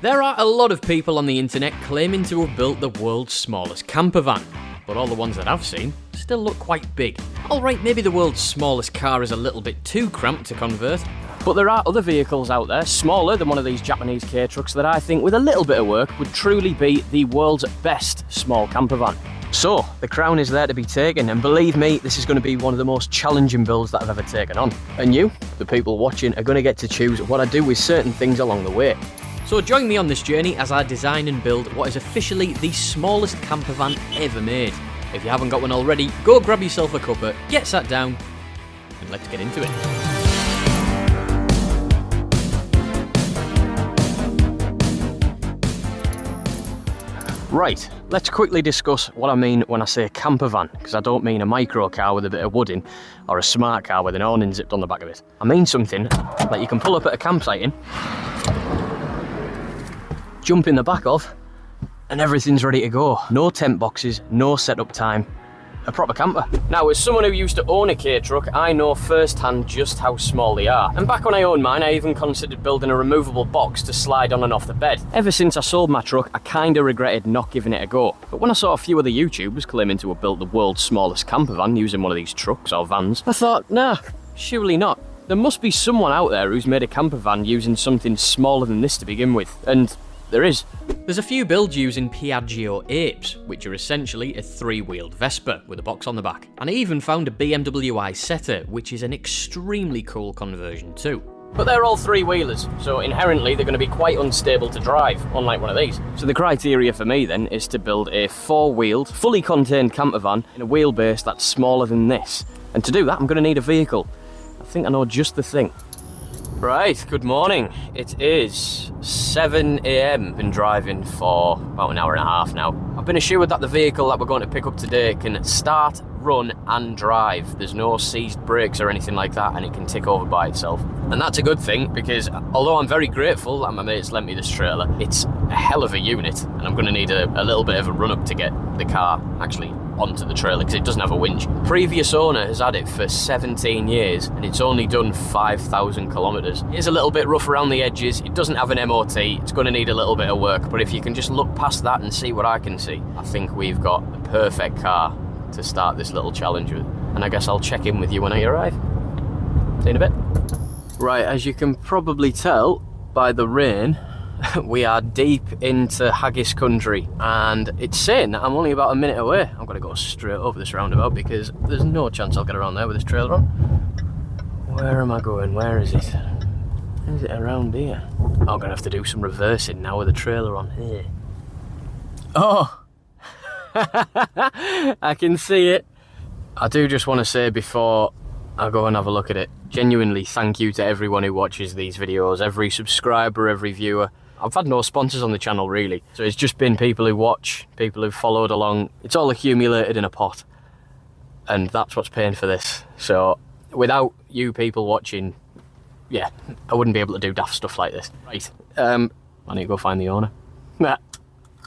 There are a lot of people on the internet claiming to have built the world's smallest camper van, but all the ones that I've seen still look quite big. Alright, maybe the world's smallest car is a little bit too cramped to convert, but there are other vehicles out there, smaller than one of these Japanese K-trucks, that I think with a little bit of work would truly be the world's best small camper van. So, the crown is there to be taken, and believe me, this is going to be one of the most challenging builds that I've ever taken on. And you, the people watching, are going to get to choose what I do with certain things along the way. So join me on this journey as I design and build what is officially the smallest camper van ever made. If you haven't got one already, go grab yourself a cuppa, get sat down, and let's get into it. Right, let's quickly discuss what I mean when I say camper van, because I don't mean a micro car with a bit of wood in, or a smart car with an awning zipped on the back of it. I mean something that you can pull up at a campsite in, jump in the back of, and everything's ready to go. No tent boxes, no setup time, a proper camper. Now, as someone who used to own a K-truck, I know firsthand just how small they are. And back when I owned mine, I even considered building a removable box to slide on and off the bed. Ever since I sold my truck, I kinda regretted not giving it a go. But when I saw a few other YouTubers claiming to have built the world's smallest camper van using one of these trucks or vans, I thought, nah, surely not. There must be someone out there who's made a camper van using something smaller than this to begin with, and there is. There's a few builds using 𝙁𝙊𝙄𝙉𝙊𝙆, which are essentially a three-wheeled Vespa with a box on the back. And I even found a BMW 𝙁𝙊𝙄𝙊𝙄, which is an extremely cool conversion too. But they're all three-wheelers, so inherently they're going to be quite unstable to drive, unlike one of these. So the criteria for me then is to build a four-wheeled, fully contained camper van in a wheelbase that's smaller than this. And to do that, I'm going to need a vehicle. I think I know just the thing. Right, good morning. It is 7 AM. Been driving for about an hour and a half now. I've been assured that the vehicle that we're going to pick up today can start, run and drive. There's no seized brakes or anything like that, and it can tick over by itself. And that's a good thing, because although I'm very grateful that my mates lent me this trailer, it's a hell of a unit, and I'm going to need a little bit of a run up to get the car actually onto the trailer, because it doesn't have a winch. Previous owner has had it for 17 years and it's only done 5,000 kilometers. It is a little bit rough around the edges, it doesn't have an MOT, it's going to need a little bit of work, but if you can just look past that and see what I can see, I think we've got the perfect car to start this little challenge with. And I guess I'll check in with you when I arrive. See you in a bit. Right, as you can probably tell by the rain, we are deep into haggis country, and it's saying that I'm only about a minute away. I'm going to go straight over this roundabout because there's no chance I'll get around there with this trailer on. Where am I going? Where is it? Is it around here? I'm going to have to do some reversing now with the trailer on here. Oh! I can see it. I do just want to say before I go and have a look at it, genuinely thank you to everyone who watches these videos, every subscriber, every viewer. I've had no sponsors on the channel really, so it's just been people who watch, people who've followed along. It's all accumulated in a pot, and that's what's paying for this. So without you people watching, yeah, I wouldn't be able to do daft stuff like this. Right, I need to go find the owner. Nah,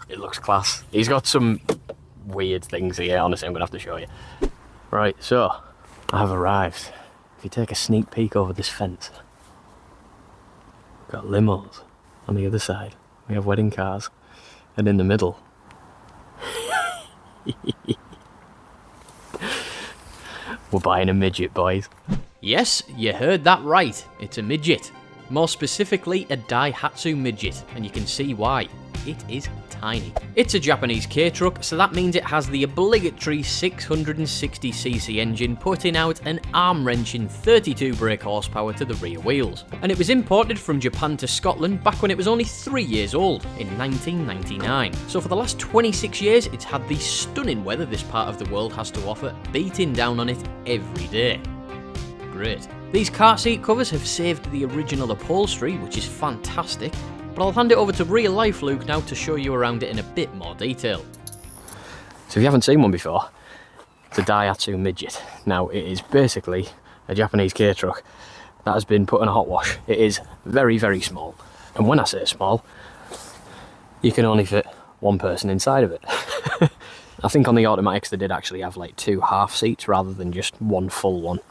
it looks class. He's got some weird things here, honestly, I'm gonna have to show you. Right, so I have arrived. If you take a sneak peek over this fence, got limos. On the other side, we have wedding cars, and in the middle, we're buying a midget, boys. Yes, you heard that right. It's a midget. More specifically, a Daihatsu midget, and you can see why. It is tiny. It's a Japanese K-truck, so that means it has the obligatory 660cc engine putting out an arm-wrenching 32 brake horsepower to the rear wheels. And it was imported from Japan to Scotland back when it was only 3 years old, in 1999. So for the last 26 years, it's had the stunning weather this part of the world has to offer, beating down on it every day. Great. These car seat covers have saved the original upholstery, which is fantastic. But I'll hand it over to real life Luke now to show you around it in a bit more detail. So if you haven't seen one before, it's a Daihatsu midget. Now it is basically a Japanese K-truck that has been put in a hot wash. It is very, very small. And when I say small, you can only fit one person inside of it. I think on the automatics they did actually have like 2 half seats rather than just one full one.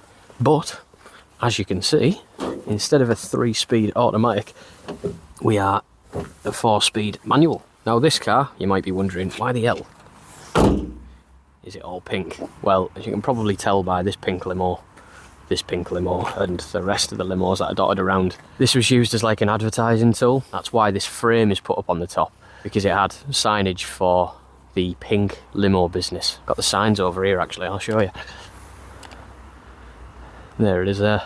But as you can see, instead of a 3-speed automatic, we are the 4-speed manual. Now this car, you might be wondering, why the hell is it all pink? Well, as you can probably tell by this pink limo, and the rest of the limos that are dotted around, this was used as like an advertising tool. That's why this frame is put up on the top, because it had signage for the pink limo business. Got the signs over here actually, I'll show you. There it is there.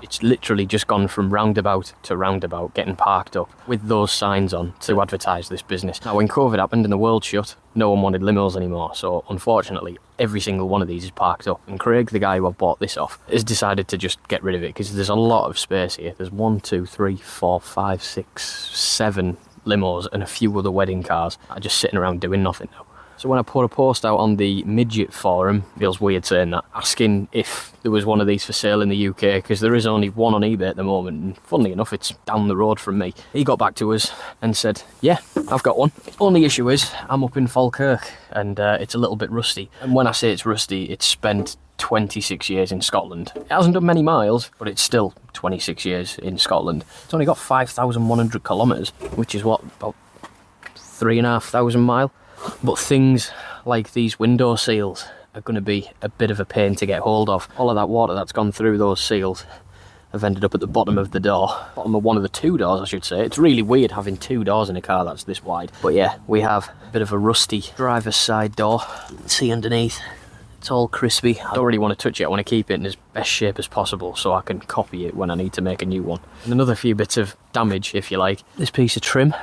It's literally just gone from roundabout to roundabout, getting parked up with those signs on to advertise this business. Now when COVID happened and the world shut, no one wanted limos anymore, so unfortunately every single one of these is parked up. And Craig, the guy who I've bought this off, has decided to just get rid of it because there's a lot of space here. There's 1, 2, 3, 4, 5, 6, 7 limos and a few other wedding cars that are just sitting around doing nothing now. So when I put a post out on the midget forum, feels weird saying that, asking if there was one of these for sale in the UK, because there is only one on eBay at the moment, and funnily enough it's down the road from me. He got back to us and said, yeah, I've got one. Only issue is, I'm up in Falkirk and it's a little bit rusty. And when I say it's rusty, it's spent 26 years in Scotland. It hasn't done many miles, but it's still 26 years in Scotland. It's only got 5,100 kilometres, which is what, about 3,500 miles? But things like these window seals are going to be a bit of a pain to get hold of. All of that water that's gone through those seals have ended up at the bottom of the door. Bottom of one of the 2 doors, I should say. It's really weird having 2 doors in a car that's this wide. But yeah, we have a bit of a rusty driver's side door. You can see underneath. It's all crispy. I don't really want to touch it. I want to keep it in as best shape as possible so I can copy it when I need to make a new one. And another few bits of damage, if you like. This piece of trim,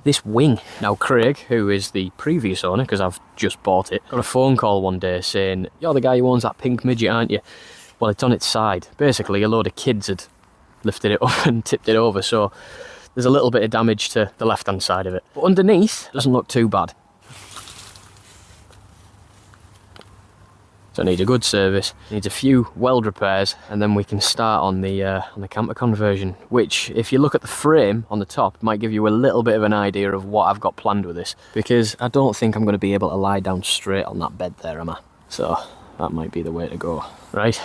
this wing. Now Craig, who is the previous owner, because I've just bought it, got a phone call one day saying, you're the guy who owns that pink midget, aren't you? Well, it's on its side. Basically, a load of kids had lifted it up and tipped it over, so there's a little bit of damage to the left-hand side of it. But underneath, it doesn't look too bad. So it needs a good service, needs a few weld repairs, and then we can start on the camper conversion, which, if you look at the frame on the top, might give you a little bit of an idea of what I've got planned with this, because I don't think I'm going to be able to lie down straight on that bed there, am I? So that might be the way to go. Right,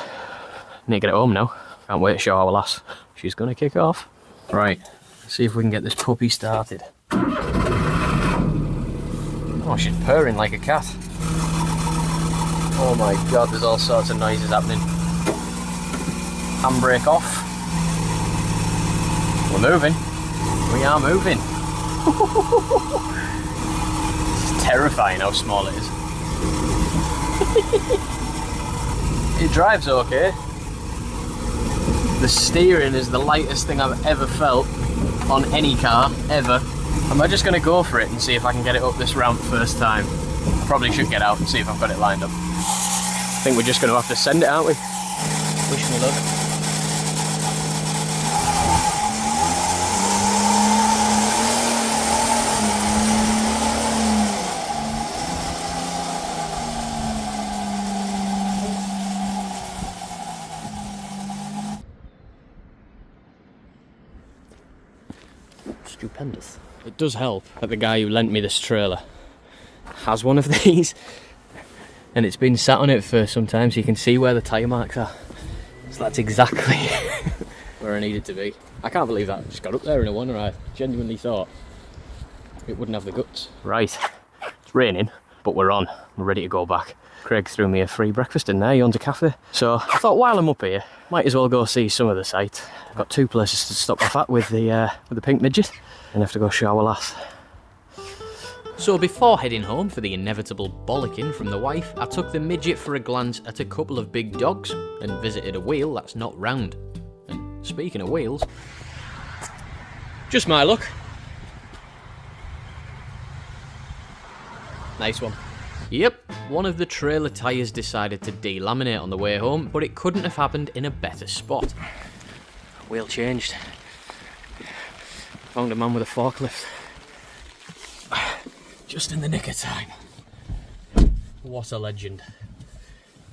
need to get it home now. Can't wait to show our lass. She's going to kick off. Right, let's see if we can get this puppy started. Oh, she's purring like a cat. Oh my god, there's all sorts of noises happening. Handbrake off. We're moving. We are moving. It's terrifying how small it is. It drives okay. The steering is the lightest thing I've ever felt on any car, ever. Am I just going to go for it and see if I can get it up this ramp first time? I probably should get out and see if I've got it lined up. I think we're just going to have to send it, aren't we? Wish me luck. Stupendous. It does help that the guy who lent me this trailer has one of these, and it's been sat on it for some time, so you can see where the tyre marks are. So that's exactly where I needed to be. I can't believe that I just got up there in a wonder. I genuinely thought it wouldn't have the guts. Right, it's raining, but we're on. We're ready to go back. Craig threw me a free breakfast in there. He owns a cafe, so I thought while I'm up here, might as well go see some of the sights. I've got 2 places to stop off at with the pink midget, and have to go shower lass. So before heading home for the inevitable bollocking from the wife, I took the midget for a glance at a couple of big dogs and visited a wheel that's not round. And speaking of wheels, just my luck. Nice one. Yep, one of the trailer tyres decided to delaminate on the way home, but it couldn't have happened in a better spot. Wheel changed. Found a man with a forklift. Just in the nick of time. What a legend.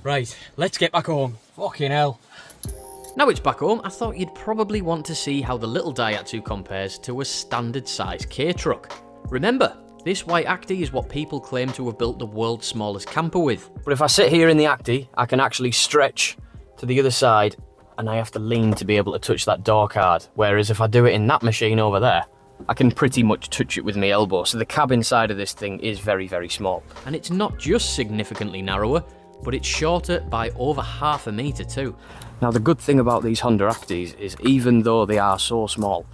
Right, let's get back home. Fucking hell. Now it's back home, I thought you'd probably want to see how the little Daihatsu compares to a standard size K truck. Remember, this white Acti is what people claim to have built the world's smallest camper with. But if I sit here in the Acti, I can actually stretch to the other side, and I have to lean to be able to touch that door card. Whereas if I do it in that machine over there, I can pretty much touch it with my elbow, so the cab inside of this thing is very, very small. And it's not just significantly narrower, but it's shorter by over ½ a metre too. Now the good thing about these Honda Actis is even though they are so small,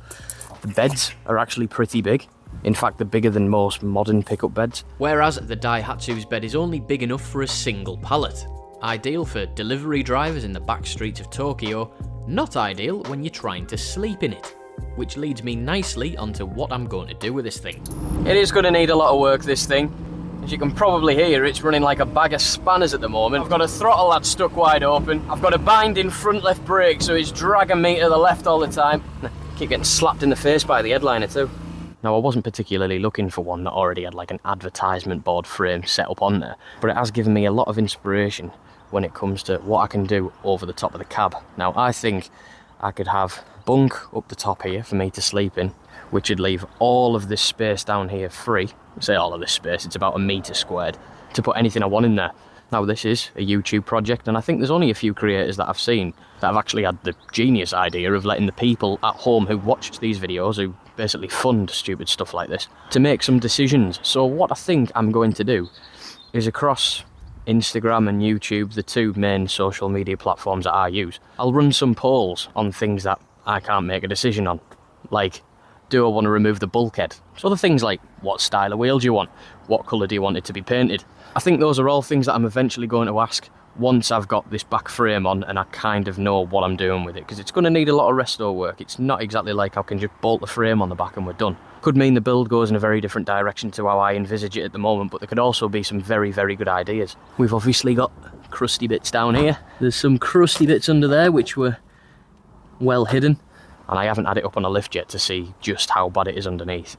the beds are actually pretty big. In fact, they're bigger than most modern pickup beds. Whereas the Daihatsu's bed is only big enough for a single pallet. Ideal for delivery drivers in the back streets of Tokyo, not ideal when you're trying to sleep in it. Which leads me nicely onto what I'm going to do with this thing. It is going to need a lot of work, this thing. As you can probably hear, it's running like a bag of spanners at the moment. I've got a throttle that's stuck wide open. I've got a binding front left brake, so it's dragging me to the left all the time. I keep getting slapped in the face by the headliner too. Now, I wasn't particularly looking for one that already had like an advertisement board frame set up on there, but it has given me a lot of inspiration when it comes to what I can do over the top of the cab. Now, I think I could have bunk up the top here for me to sleep in, which would leave all of this space down here free. I say all of this space, it's about 1 metre squared, to put anything I want in there. Now this is a YouTube project, and I think there's only a few creators that I've seen that have actually had the genius idea of letting the people at home who watch these videos, who basically fund stupid stuff like this, to make some decisions. So what I think I'm going to do is, across Instagram and YouTube, the two main social media platforms that I use, I'll run some polls on things that I can't make a decision on. Like, do I want to remove the bulkhead? So the things like, what style of wheel do you want? What colour do you want it to be painted? I think those are all things that I'm eventually going to ask once I've got this back frame on and I kind of know what I'm doing with it, because it's going to need a lot of resto work. It's not exactly like I can just bolt the frame on the back and we're done. Could mean the build goes in a very different direction to how I envisage it at the moment, but there could also be some very, very good ideas. We've obviously got crusty bits down here. There's some crusty bits under there which were well hidden, and I haven't had it up on a lift yet to see just how bad it is underneath.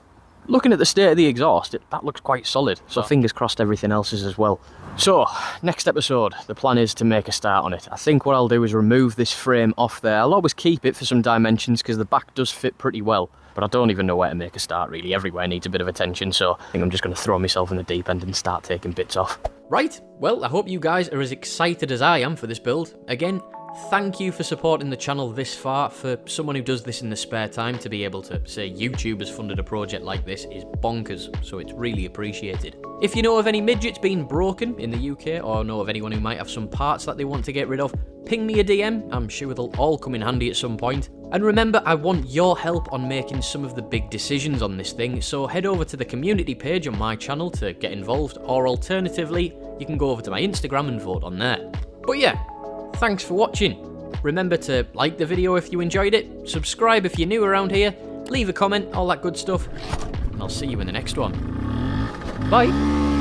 Looking at the state of the exhaust, that looks quite solid, so fingers crossed everything else is as well. So, next episode, the plan is to make a start on it. I think what I'll do is remove this frame off there. I'll always keep it for some dimensions because the back does fit pretty well, but I don't even know where to make a start really. Everywhere needs a bit of attention, so I think I'm just going to throw myself in the deep end and start taking bits off. Right, well, I hope you guys are as excited as I am for this build. Again, thank you for supporting the channel this far. For someone who does this in the spare time, to be able to say YouTube has funded a project like this is bonkers, so it's really appreciated. If you know of any midgets being broken in the UK, or know of anyone who might have some parts that they want to get rid of, ping me a DM, I'm sure they'll all come in handy at some point. And remember, I want your help on making some of the big decisions on this thing, so head over to the community page on my channel to get involved, or alternatively, you can go over to my Instagram and vote on there. But yeah, thanks for watching. Remember to like the video if you enjoyed it, subscribe if you're new around here, leave a comment, all that good stuff, and I'll see you in the next one. Bye!